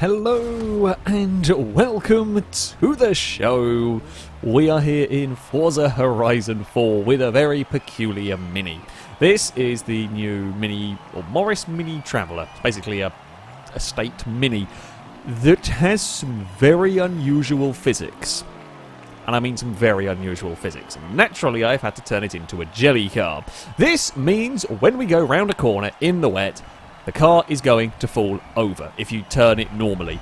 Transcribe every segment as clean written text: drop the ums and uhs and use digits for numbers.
Hello and welcome to the show. We are here in Forza Horizon 4 with a very peculiar Mini. This is the new Mini, or Morris Mini Traveller. It's basically a estate Mini that has some very unusual physics. And I mean some very unusual physics. And naturally, I've had to turn it into a jelly car. This means when we go round a corner in the wet, the car is going to fall over if you turn it normally.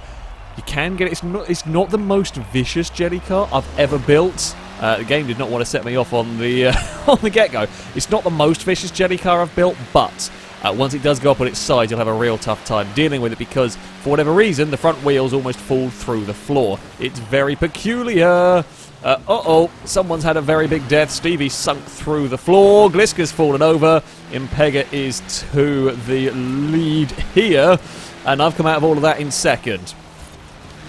You can get it. It's not the most vicious jelly car I've ever built. The game did not want to set me off on the on the get-go. It's not the most vicious jelly car I've built, but once it does go up on its side, you'll have a real tough time dealing with it because, for whatever reason, the front wheels almost fall through the floor. It's very peculiar. Uh-oh, someone's had a very big death. Stevie sunk through the floor. Gliska's fallen over. Impega is to the lead here. And I've come out of all of that in second.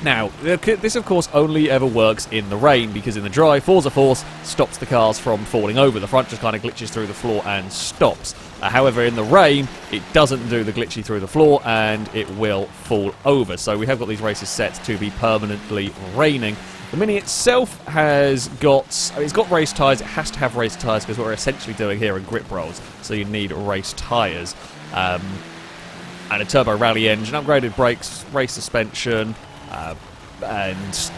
Now, this of course only ever works in the rain, because in the dry, Forza Force stops the cars from falling over. The front just kind of glitches through the floor and stops. However, in the rain, it doesn't do the glitchy through the floor, and it will fall over. So we have got these races set to be permanently raining. The Mini itself has got, it's got race tyres. It has to have race tyres because what we're essentially doing here are grip rolls, so you need race tyres. And a turbo rally engine, upgraded brakes, race suspension, and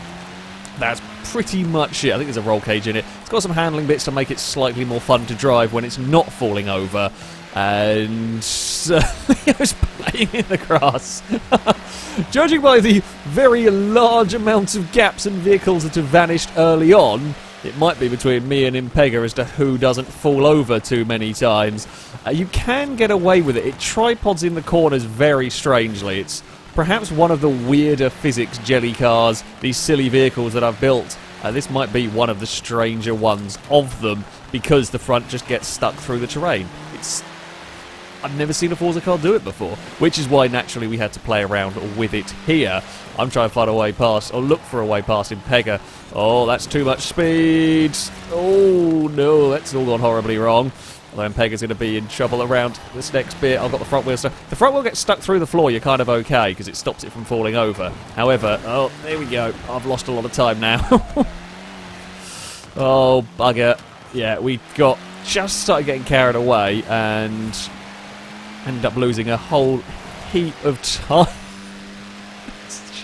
that's pretty much it. I think there's a roll cage in it. It's got some handling bits to make it slightly more fun to drive when it's not falling over. And Leo's playing in the grass. Judging by the very large amounts of gaps and vehicles that have vanished early on, it might be between me and Impega as to who doesn't fall over too many times. You can get away with it. It tripods in the corners very strangely. It's perhaps one of the weirder physics jelly cars, these silly vehicles that I've built. This might be one of the stranger ones of them because the front just gets stuck through the terrain. I've never seen a Forza car do it before, which is why naturally we had to play around with it here. I'm trying to find a way past, or look for a way past Impega. Oh, that's too much speed. Oh no, that's all gone horribly wrong. Although Impega's going to be in trouble around this next bit. I've got the front wheel stuck. The front wheel gets stuck through the floor, you're kind of okay, because it stops it from falling over. However, oh, there we go. I've lost a lot of time now. Oh, bugger. Yeah, we got just started getting carried away and ended up losing a whole heap of time.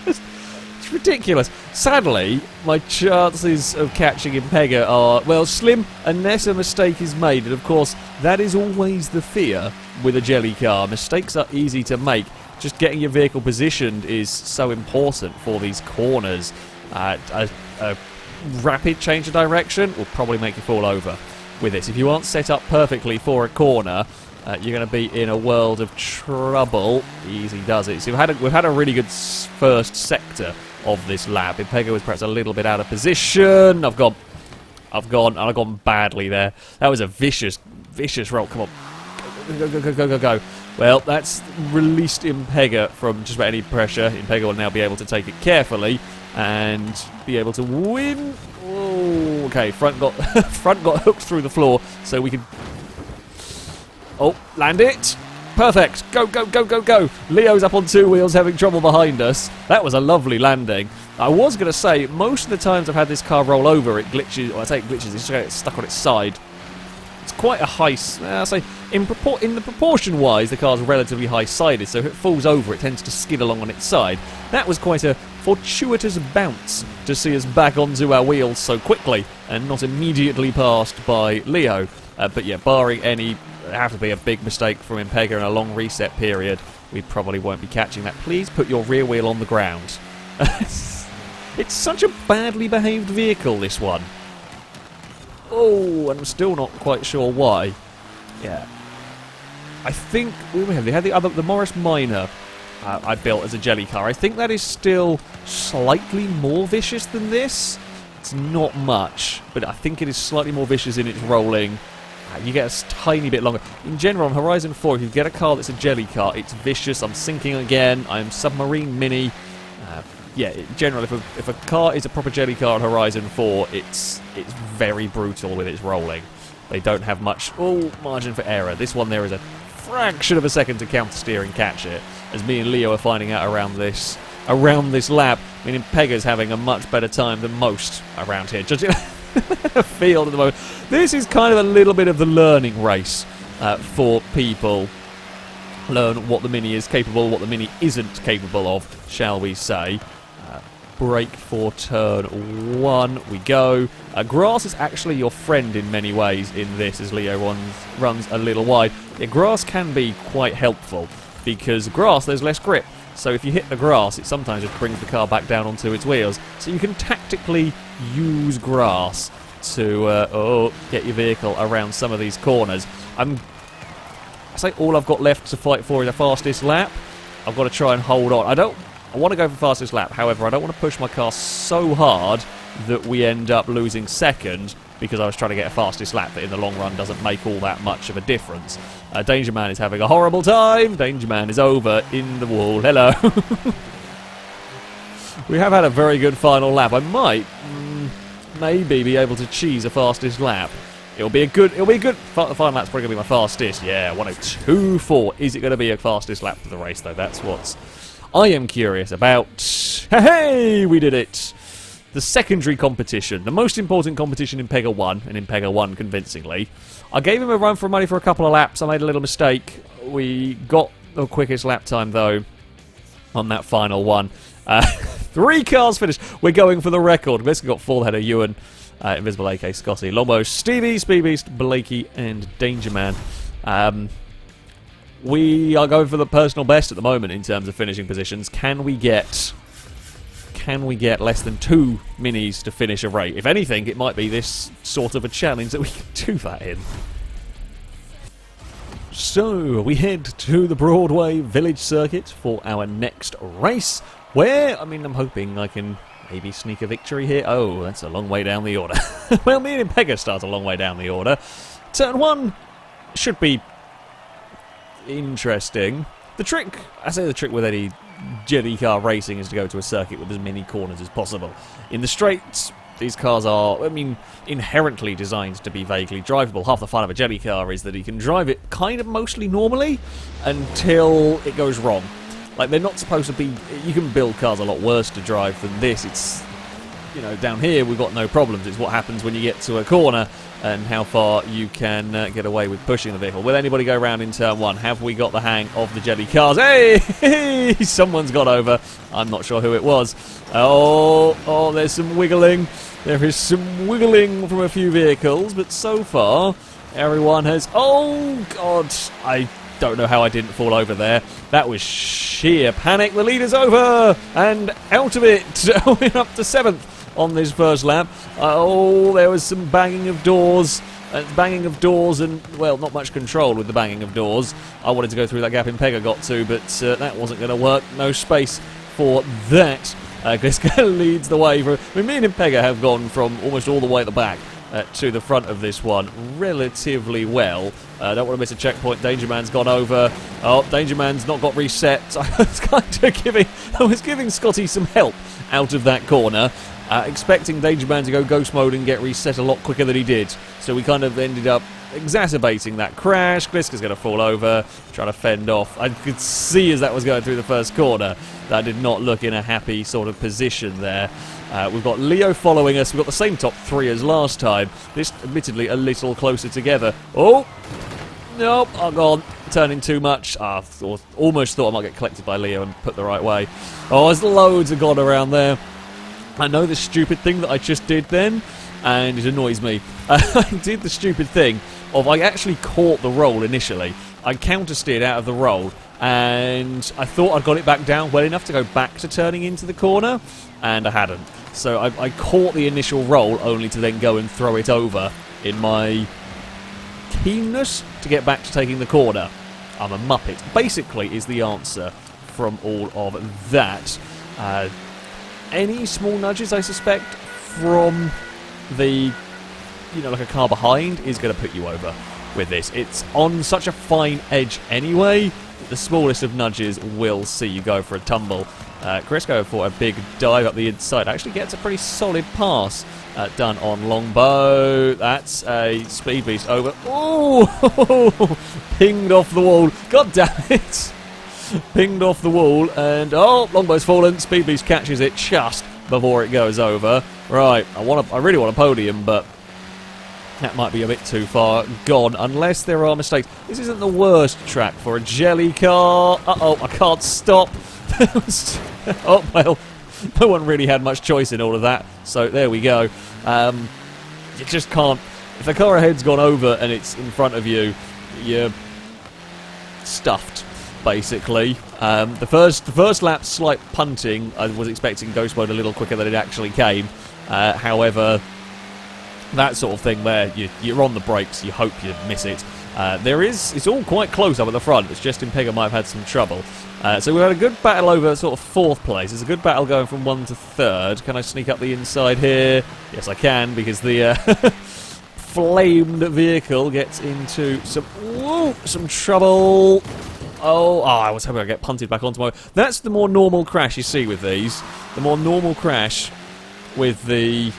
It's ridiculous. Sadly, my chances of catching Impega are, well, slim unless a mistake is made. And of course, that is always the fear with a jelly car. Mistakes are easy to make. Just getting your vehicle positioned is so important for these corners. A rapid change of direction will probably make you fall over with this. If you aren't set up perfectly for a corner, you're going to be in a world of trouble. Easy does it. So we've had a really good first sector of this lap. Impega was perhaps a little bit out of position. I've gone badly there. That was a vicious roll. Come on, go. Well, that's released Impega from just about any pressure. Impega will now be able to take it carefully and be able to win. Oh, okay, front got hooked through the floor, so we can. Oh, land it. Perfect. Go. Leo's up on two wheels having trouble behind us. That was a lovely landing. I was going to say, most of the times I've had this car roll over, it glitches. Well, I say it glitches, it's just stuck on its side. It's quite a high. I'll say, in the proportion-wise, the car's relatively high-sided, so if it falls over, it tends to skid along on its side. That was quite a fortuitous bounce to see us back onto our wheels so quickly and not immediately passed by Leo. But yeah, barring any... It'd have to be a big mistake from Impega in a long reset period. We probably won't be catching that. Please put your rear wheel on the ground. It's such a badly behaved vehicle, this one. Oh, and I'm still not quite sure why. Yeah. I think they had the Morris Minor I built as a jelly car. I think that is still slightly more vicious than this. It's not much, but I think it is slightly more vicious in its rolling. You get a tiny bit longer. In general, on Horizon 4, if you get a car that's a jelly car, it's vicious. I'm sinking again. I'm Submarine Mini. Yeah, in general, if a car is a proper jelly car on Horizon 4, it's very brutal with its rolling. They don't have much margin for error. This one there is a fraction of a second to counter steer and catch it, as me and Leo are finding out around this around this lap, meaning Pegga's having a much better time than most around here. Judging the field at the moment. This is kind of a little bit of the learning race for people. Learn what the Mini is capable, what the Mini isn't capable of, shall we say. Brake for turn 1, we go. Grass is actually your friend in many ways in this, as Leo runs a little wide. Yeah, grass can be quite helpful, because grass, there's less grip. So if you hit the grass, it sometimes just brings the car back down onto its wheels. So you can tactically use grass to get your vehicle around some of these corners. I say all I've got left to fight for is the fastest lap. I've got to try and hold on. I want to go for fastest lap, however, I don't want to push my car so hard that we end up losing second because I was trying to get a fastest lap that in the long run doesn't make all that much of a difference. Danger Man is having a horrible time. Danger Man is over in the wall. Hello. We have had a very good final lap. I might maybe be able to cheese a fastest lap. It'll be a good. The final lap's probably going to be my fastest. Yeah, 1:02.4. Is it going to be a fastest lap for the race though? That's what's I am curious about. Hey, we did it! The secondary competition, the most important competition in Pegga 1, and in Pegga 1 convincingly. I gave him a run for money for a couple of laps. I made a little mistake. We got the quickest lap time though on that final one. 3 cars finished. We're going for the record. We've basically got full header Ewan, Invisible AK, Scotty, Lombo, Stevie, Speedbeast, Blakey, and Danger Man. We are going for the personal best at the moment in terms of finishing positions. Can we get less than 2 minis to finish a race? If anything, it might be this sort of a challenge that we can do that in. So, we head to the Broadway Village circuit for our next race, where, I'm hoping I can maybe sneak a victory here. Oh, that's a long way down the order. Well, me and Pegga start a long way down the order. Turn 1 should be interesting. The trick with any jelly car racing is to go to a circuit with as many corners as possible. In the straights, these cars are, inherently designed to be vaguely drivable. Half the fun of a jelly car is that you can drive it kind of mostly normally until it goes wrong. Like, they're not supposed to be. You can build cars a lot worse to drive than this. It's, down here we've got no problems. It's what happens when you get to a corner and how far you can get away with pushing the vehicle. Will anybody go around in turn 1? Have we got the hang of the jelly cars? Hey! Someone's got over. I'm not sure who it was. Oh, there's some wiggling. There is some wiggling from a few vehicles, but so far everyone has. Oh God! I don't know how I didn't fall over there. That was sheer panic. The leader's over and out of it. We're up to 7th on this first lap. There was some banging of doors. And, well, not much control with the banging of doors. I wanted to go through that gap in Pegga got to, but that wasn't going to work. No space for that. Gliska leads the way. Me and Pegga have gone from almost all the way at the back to the front of this one relatively well. Don't want to miss a checkpoint. Danger Man's gone over. Oh, Danger Man's not got reset. I was giving Scotty some help out of that corner. Expecting Danger Man to go ghost mode and get reset a lot quicker than he did. So we kind of ended up exacerbating that crash. Gliska's going to fall over, trying to fend off. I could see as that was going through the first corner, that did not look in a happy sort of position there. We've got Leo following us. We've got the same top 3 as last time. This, admittedly, a little closer together. Oh! Nope, I've gone turning too much. Almost thought I might get collected by Leo and put the right way. Oh, there's loads of God around there. I know the stupid thing that I just did then, and it annoys me. I did the stupid thing of I actually caught the roll initially. I counter-steered out of the roll, and I thought I'd got it back down well enough to go back to turning into the corner, and I hadn't. So I caught the initial roll only to then go and throw it over in my keenness to get back to taking the corner. I'm a muppet. Basically is the answer from all of that. Any small nudges, I suspect, from the, like a car behind is going to put you over with this. It's on such a fine edge anyway, the smallest of nudges will see you go for a tumble. Chris going for a big dive up the inside. Actually gets a pretty solid pass done on Longbow. That's a speed beast over. Oh! Pinged off the wall. God damn it! Pinged off the wall, and oh, Longbow's fallen. Speed Beast catches it just before it goes over. Right, I really want a podium, but that might be a bit too far gone, unless there are mistakes. This isn't the worst track for a jelly car. Uh-oh, I can't stop. Oh, well, no one really had much choice in all of that, so there we go. You just can't... If the car ahead's gone over and it's in front of you, you're stuffed, basically. The first lap, slight punting. I was expecting Ghost Mode a little quicker than it actually came. However, that sort of thing where you're on the brakes, you hope you miss it. It's all quite close up at the front. It's just Impega might have had some trouble. So we had a good battle over sort of 4th place. It's a good battle going from 1 to 3rd. Can I sneak up the inside here? Yes, I can, because the flamed vehicle gets into some trouble. Oh, I was hoping I'd get punted back onto my... That's the more normal crash you see with these. The more normal crash with the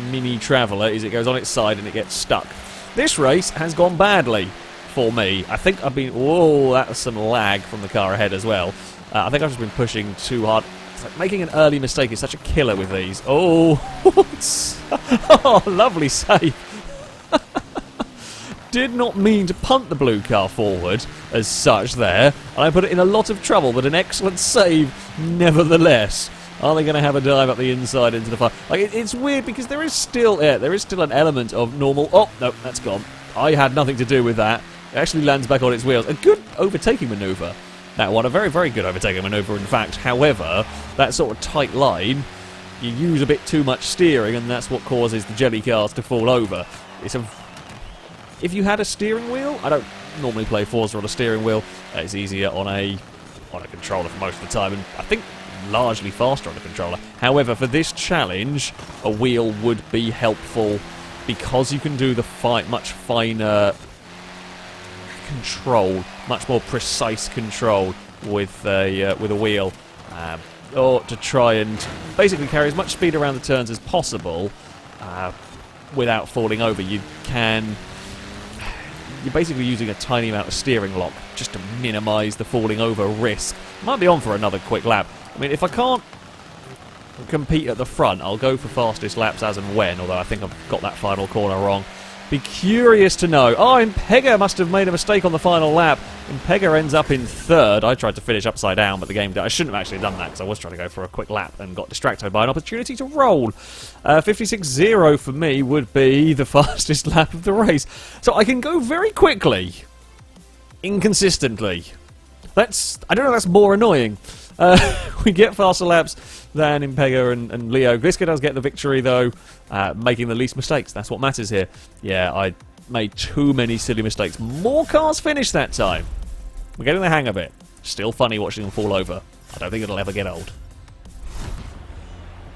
Mini Traveller is it goes on its side and it gets stuck. This race has gone badly for me. I think I've been... Whoa, that was some lag from the car ahead as well. I think I've just been pushing too hard. It's like making an early mistake is such a killer with these. Oh, oh, lovely save. Did not mean to punt the blue car forward as such there. And I put it in a lot of trouble, but an excellent save nevertheless. Are they going to have a dive up the inside into the fire? Like, it's weird because there is still an element of normal... Oh, no, that's gone. I had nothing to do with that. It actually lands back on its wheels. A good overtaking manoeuvre. That one, a very, very good overtaking manoeuvre, in fact. However, that sort of tight line, you use a bit too much steering, and that's what causes the jelly cars to fall over. If you had a steering wheel, I don't normally play Forza on a steering wheel. It's easier on a controller for most of the time, and I think largely faster on a controller. However, for this challenge, a wheel would be helpful because you can do the much finer control, much more precise control with a wheel, or to try and basically carry as much speed around the turns as possible without falling over. You're basically using a tiny amount of steering lock just to minimise the falling over risk. Might be on for another quick lap. I mean, if I can't compete at the front, I'll go for fastest laps as and when, although I think I've got that final corner wrong. Be curious to know. Oh, Impega must have made a mistake on the final lap. Impega ends up in 3rd. I tried to finish upside down, but the game... I shouldn't have actually done that, because I was trying to go for a quick lap and got distracted by an opportunity to roll. 56.0 for me would be the fastest lap of the race. So I can go very quickly. Inconsistently. I don't know if that's more annoying. We get faster laps than Impega and Leo. Gliska does get the victory, though, making the least mistakes. That's what matters here. Yeah, I made too many silly mistakes. More cars finished that time. We're getting the hang of it. Still funny watching them fall over. I don't think it'll ever get old.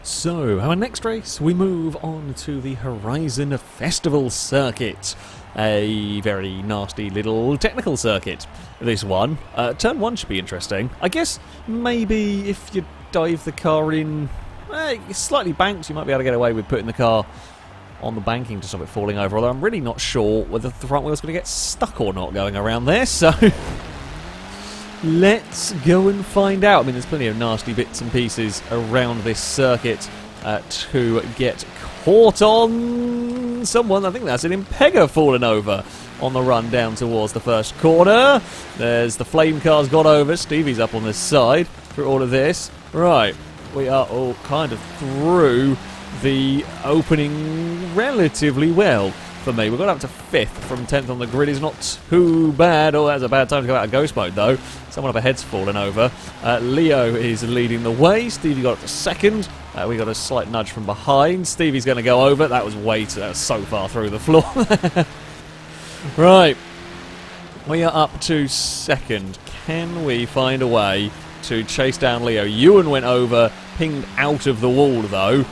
So, our next race, we move on to the Horizon Festival Circuit. A very nasty little technical circuit, this one. Turn 1 should be interesting. I guess maybe if you dive the car in slightly banked, you might be able to get away with putting the car on the banking to stop it falling over, although I'm really not sure whether the front wheel's going to get stuck or not going around there, so let's go and find out. I mean, there's plenty of nasty bits and pieces around this circuit to get caught on someone. I think that's an Impega falling over on the run down towards the first corner. There's the flame cars got over. Stevie's up on this side through all of this. Right, we are all kind of through the opening relatively well for me. We've got up to 5th from 10th on the grid. Is not too bad. Oh, that's a bad time to go out of ghost mode, though. Someone up ahead's fallen over. Leo is leading the way. Stevie got up to 2nd. We got a slight nudge from behind. Stevie's going to go over. That was that was so far through the floor. Right. We are up to 2nd. Can we find a way to chase down Leo? Ewan went over, pinged out of the wall, though.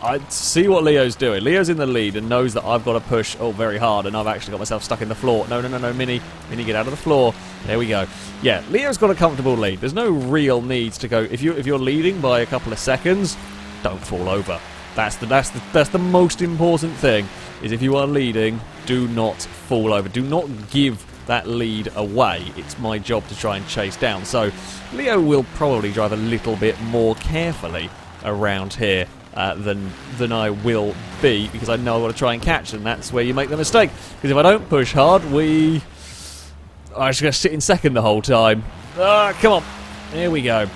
I see what Leo's doing. Leo's in the lead and knows that I've got to push very hard, and I've actually got myself stuck in the floor. No, Mini. Mini, get out of the floor. There we go. Yeah, Leo's got a comfortable lead. There's no real need to go... If you're leading by a couple of seconds, don't fall over. That's the most important thing, is if you are leading, do not fall over. Do not give that lead away. It's my job to try and chase down. So Leo will probably drive a little bit more carefully around here than I will be, because I know I want to try and catch, and that's where you make the mistake. Because if I don't push hard, I'm just going to sit in second the whole time. Come on. Here we go.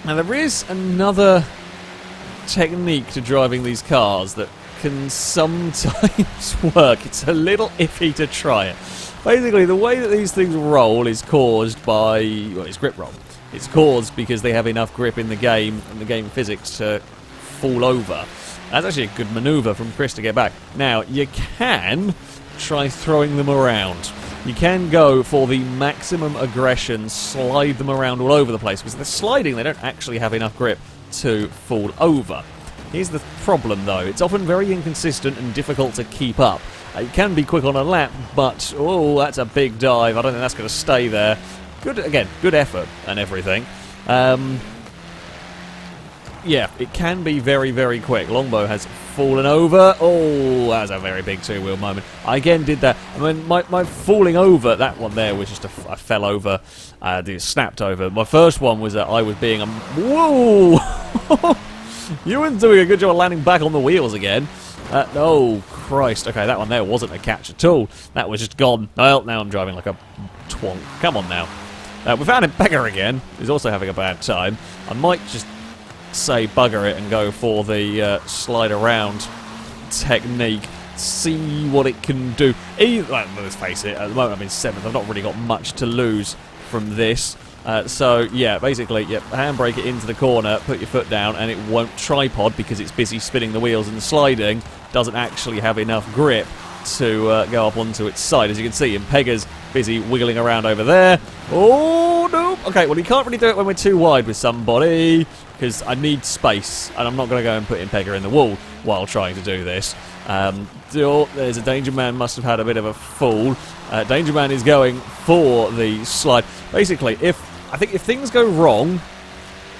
Now there is another technique to driving these cars that can sometimes work. It's a little iffy to try it. Basically, the way that these things roll is caused by, well, it's grip roll. It's caused because they have enough grip in the game and the game physics to fall over. That's actually a good manoeuvre from Chris to get back. Now, you can try throwing them around. You can go for the maximum aggression, slide them around all over the place, because they're sliding, they don't actually have enough grip to fall over. Here's the problem, though. It's often very inconsistent and difficult to keep up. It can be quick on a lap, but, oh, that's a big dive. I don't think that's going to stay there. Good, again, good effort and everything. Yeah, it can be very, very quick. Longbow has fallen over. Oh, that was a very big two-wheel moment. I again did that. I mean, my falling over, that one there was just I fell over, snapped over. My first one was that I was being whoa! You weren't doing a good job of landing back on the wheels again. Oh, Christ. Okay, that one there wasn't a catch at all. That was just gone. Well, now I'm driving like a twonk. Come on now. We found him Beggar again. He's also having a bad time. I might just say bugger it and go for the slide around technique. See what it can do. Well, let's face it, at the moment I'm in 7th. I've not really got much to lose from this. So, yeah, basically, handbrake it into the corner, put your foot down, and it won't tripod because it's busy spinning the wheels and sliding. Doesn't actually have enough grip to go up onto its side. As you can see, Impegga's busy wiggling around over there. Oh, no. Okay, well, you can't really do it when we're too wide with somebody, because I need space, and I'm not going to go and put Impegga in the wall while trying to do this. There's a Danger Man, must have had a bit of a fall. Danger Man is going for the slide. Basically, I think if things go wrong,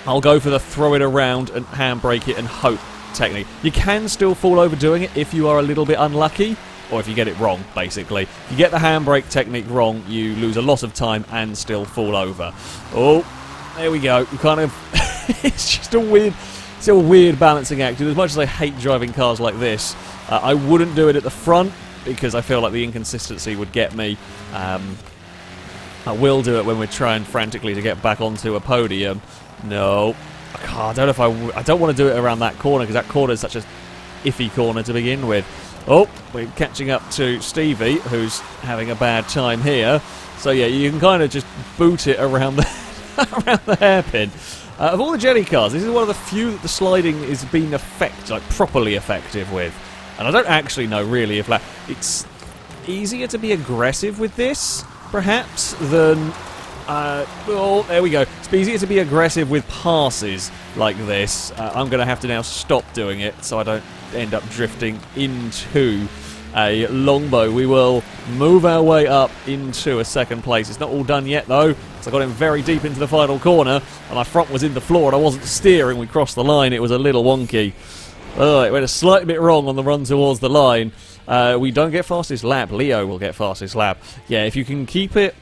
I'll go for the throw it around and handbrake it and hope technique. You can still fall over doing it if you are a little bit unlucky, or if you get it wrong, basically. You get the handbrake technique wrong, you lose a lot of time and still fall over. Oh, there we go. You kind of... it's just a weird balancing act. As much as I hate driving cars like this, I wouldn't do it at the front because I feel like the inconsistency would get me. I will do it when we're trying frantically to get back onto a podium. No, I don't know if I don't want to do it around that corner because that corner is such a iffy corner to begin with. Oh, we're catching up to Stevie, who's having a bad time here. So yeah, you can kind of just boot it around the around the hairpin. Of all the jelly cars, this is one of the few that the sliding is being properly effective with. And I don't actually know really if it's easier to be aggressive with this, perhaps, than... oh, there we go. It's easier to be aggressive with passes like this. I'm going to have to now stop doing it so I don't end up drifting into a longbow. We will move our way up into a second place. It's not all done yet, though, because I got him very deep into the final corner, and my front was in the floor, and I wasn't steering. We crossed the line. It was a little wonky. It went a slight bit wrong on the run towards the line. We don't get fastest lap. Leo will get fastest lap. Yeah, if you can keep it...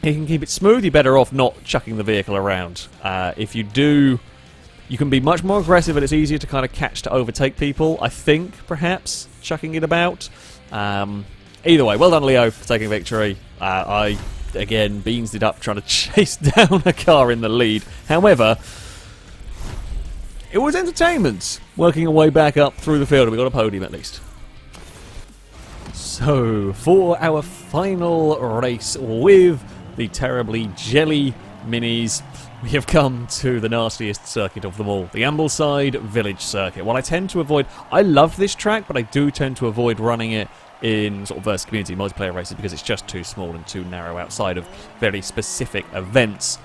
You can keep it smooth, you're better off not chucking the vehicle around. If you do, you can be much more aggressive and it's easier to kind of catch to overtake people, I think, perhaps, chucking it about. Either way, well done, Leo, for taking victory. I, again, beansed it up trying to chase down a car in the lead. However, it was entertainment, working our way back up through the field, and we got a podium at least. So, for our final race with the terribly jelly minis, we have come to the nastiest circuit of them all, the Ambleside Village circuit. While I tend to avoid... I love this track, but I do tend to avoid running it in sort of versus community multiplayer races because it's just too small and too narrow outside of very specific events.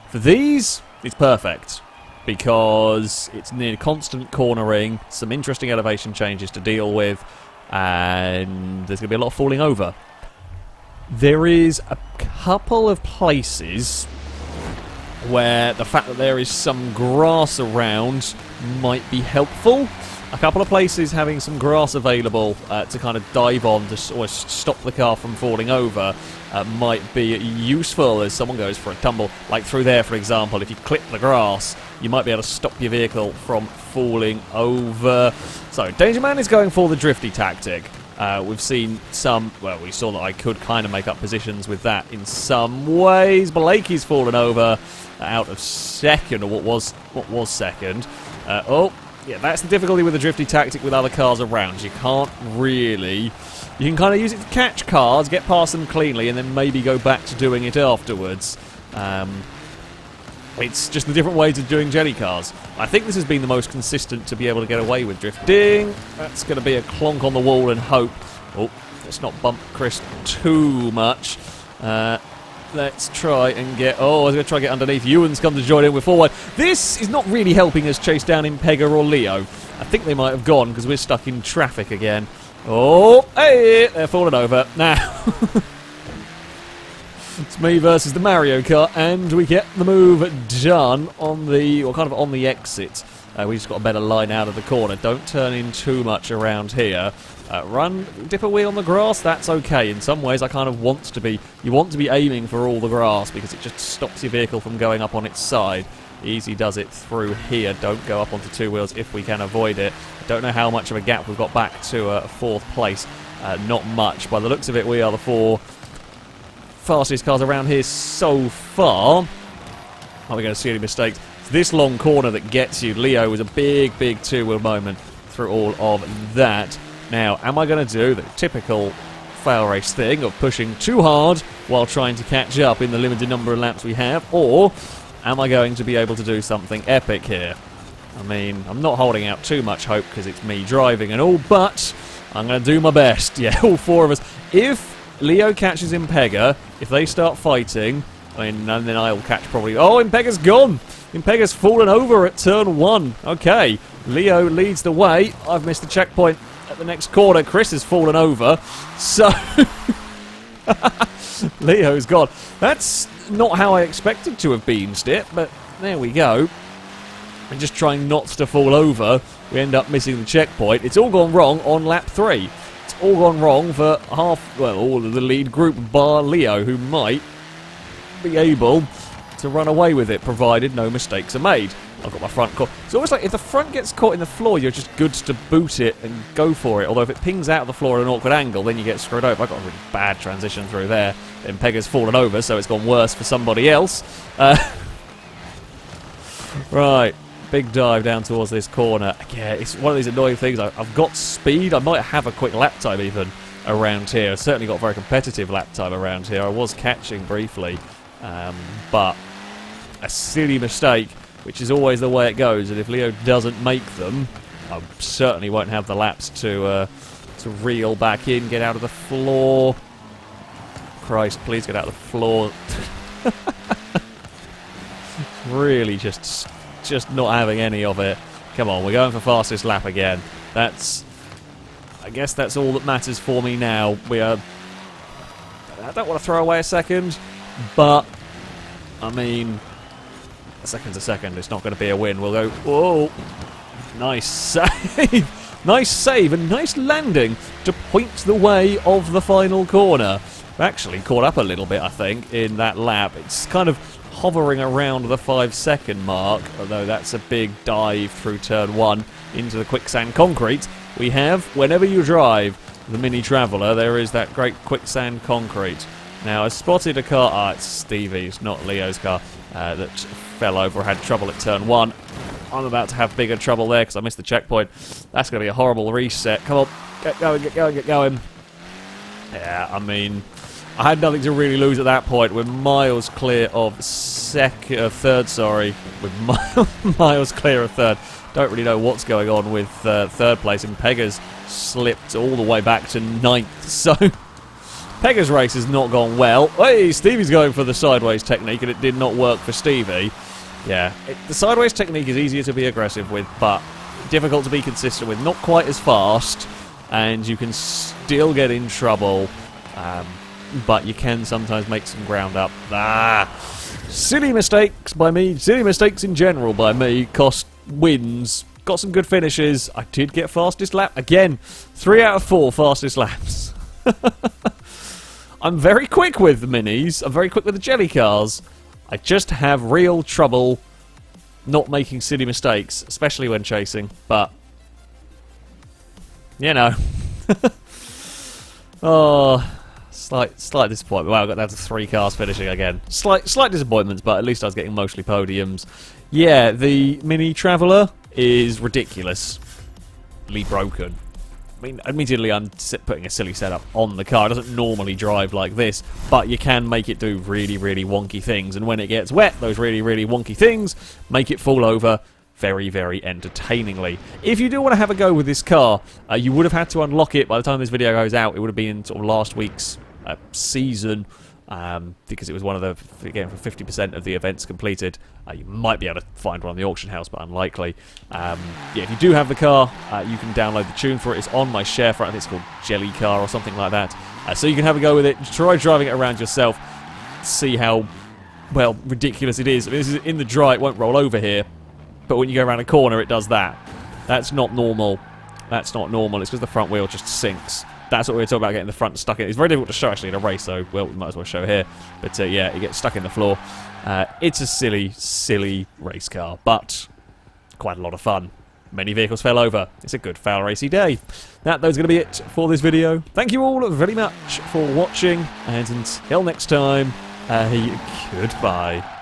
For these, it's perfect because it's near constant cornering, some interesting elevation changes to deal with, and there's going to be a lot of falling over. There is a couple of places where the fact that there is some grass around might be helpful. a couple of places having some grass available to kind of dive on to almost stop the car from falling over might be useful as someone goes for a tumble. Like through there, for example, if you clip the grass, you might be able to stop your vehicle from falling over. So, Danger Man is going for the drifty tactic. We've seen some, well, we saw that I could kind of make up positions with that in some ways. Blakey's fallen over out of second, or what was second. Yeah, that's the difficulty with the drifty tactic with other cars around. You can't really... You can kind of use it to catch cars, get past them cleanly, and then maybe go back to doing it afterwards. It's just the different ways of doing jelly cars. I think this has been the most consistent to be able to get away with drifting. That's going to be a clonk on the wall and hope. Oh, let's not bump Chris too much. Let's try and get... Oh, I was going to try and get underneath. Ewan's come to join in with forward. This is not really helping us chase down Impega or Leo. I think they might have gone because we're stuck in traffic again. Oh, hey, they're falling over. Now, it's me versus the Mario Kart, and we get the move done on the... Or kind of on the exit. We just got a better line out of the corner. Don't turn in too much around here. Dip a wheel on the grass, that's okay. In some ways I kind of want to be... You want to be aiming for all the grass because it just stops your vehicle from going up on its side. Easy does it through here. Don't go up onto two wheels if we can avoid it. Don't know how much of a gap we've got back to fourth place. Not much. By the looks of it, we are the four fastest cars around here so far. Are we going to see any mistakes? It's this long corner that gets you. Leo was a big two-wheel moment through all of that. Now, am I going to do the typical FailRace thing of pushing too hard while trying to catch up in the limited number of laps we have, or am I going to be able to do something epic here? I mean, I'm not holding out too much hope because it's me driving and all, but I'm going to do my best. Yeah, all four of us. If Leo catches Impega, if they start fighting, I mean, and then I'll catch probably... Oh, Impega's gone! Impega's fallen over at turn 1. Okay, Leo leads the way. I've missed the checkpoint at the next corner. Chris has fallen over. So, Leo's gone. That's not how I expected to have been, Stip, but there we go. And just trying not to fall over, we end up missing the checkpoint. It's all gone wrong on lap 3. It's all gone wrong for all of the lead group, bar Leo, who might be able to run away with it, provided no mistakes are made. I've got my front caught. It's almost like if the front gets caught in the floor, you're just good to boot it and go for it. Although if it pings out of the floor at an awkward angle, then you get screwed over. I got a really bad transition through there. Then Pega's fallen over, so it's gone worse for somebody else. Right, big dive down towards this corner. Yeah, it's one of these annoying things. I've got speed. I might have a quick lap time even around here. I've certainly got very competitive lap time around here. I was catching briefly, but a silly mistake, which is always the way it goes, and if Leo doesn't make them, I certainly won't have the laps to reel back in, get out of the floor. Christ, please get out of the floor. Really just not having any of it. Come on, we're going for fastest lap again. I guess that's all that matters for me now. I don't want to throw away a second, but, I mean... A second's a second, it's not going to be a win. We'll go, whoa, nice save, nice save and nice landing to point the way of the final corner. I've actually caught up a little bit, I think, in that lap. It's kind of hovering around the 5-second mark, although that's a big dive through turn 1 into the quicksand concrete. We have, whenever you drive the Mini Traveller, there is that great quicksand concrete. Now, I spotted a car, it's Stevie's, not Leo's car, that fell over or had trouble at turn 1. I'm about to have bigger trouble there because I missed the checkpoint. That's going to be a horrible reset. Come on, get going, get going, get going. Yeah, I mean, I had nothing to really lose at that point. We're miles clear of third, sorry. We're miles clear of third. Don't really know what's going on with third place, and Pega's slipped all the way back to 9th, so... Pega's race has not gone well. Hey, Stevie's going for the sideways technique, and it did not work for Stevie. Yeah, the sideways technique is easier to be aggressive with, but difficult to be consistent with. Not quite as fast, and you can still get in trouble, but you can sometimes make some ground up. Silly mistakes by me, silly mistakes in general by me, cost wins got some good finishes. I did get fastest lap. Again, 3 out of 4 fastest laps. I'm very quick with the minis. I'm very quick with the jelly cars. I just have real trouble not making silly mistakes, especially when chasing. But, you know. Oh, slight disappointment. Wow, I got down to 3 cars finishing again. Slight disappointments, but at least I was getting mostly podiums. Yeah, the Mini Traveller is ridiculously broken. I mean, admittedly, I'm putting a silly setup on the car. It doesn't normally drive like this, but you can make it do really, really wonky things. And when it gets wet, those really, really wonky things make it fall over very, very entertainingly. If you do want to have a go with this car, you would have had to unlock it by the time this video goes out. It would have been in sort of last week's season, because it was one of the, again, for 50% of the events completed. You might be able to find one on the auction house, but unlikely. Yeah, if you do have the car, you can download the tune for it. It's on my share front. I think it's called Jelly Car or something like that. So you can have a go with it. Try driving it around yourself. See how, well, ridiculous it is. I mean, this is in the dry. It won't roll over here. But when you go around a corner, it does that. That's not normal. That's not normal. It's because the front wheel just sinks. That's what we were talking about, getting the front stuck in. It's very difficult to show, actually, in a race, so, well, we might as well show here. But, yeah, it gets stuck in the floor. It's a silly, silly race car, but quite a lot of fun. Many vehicles fell over. It's a good fail racy day. That's going to be it for this video. Thank you all very much for watching, and until next time, goodbye.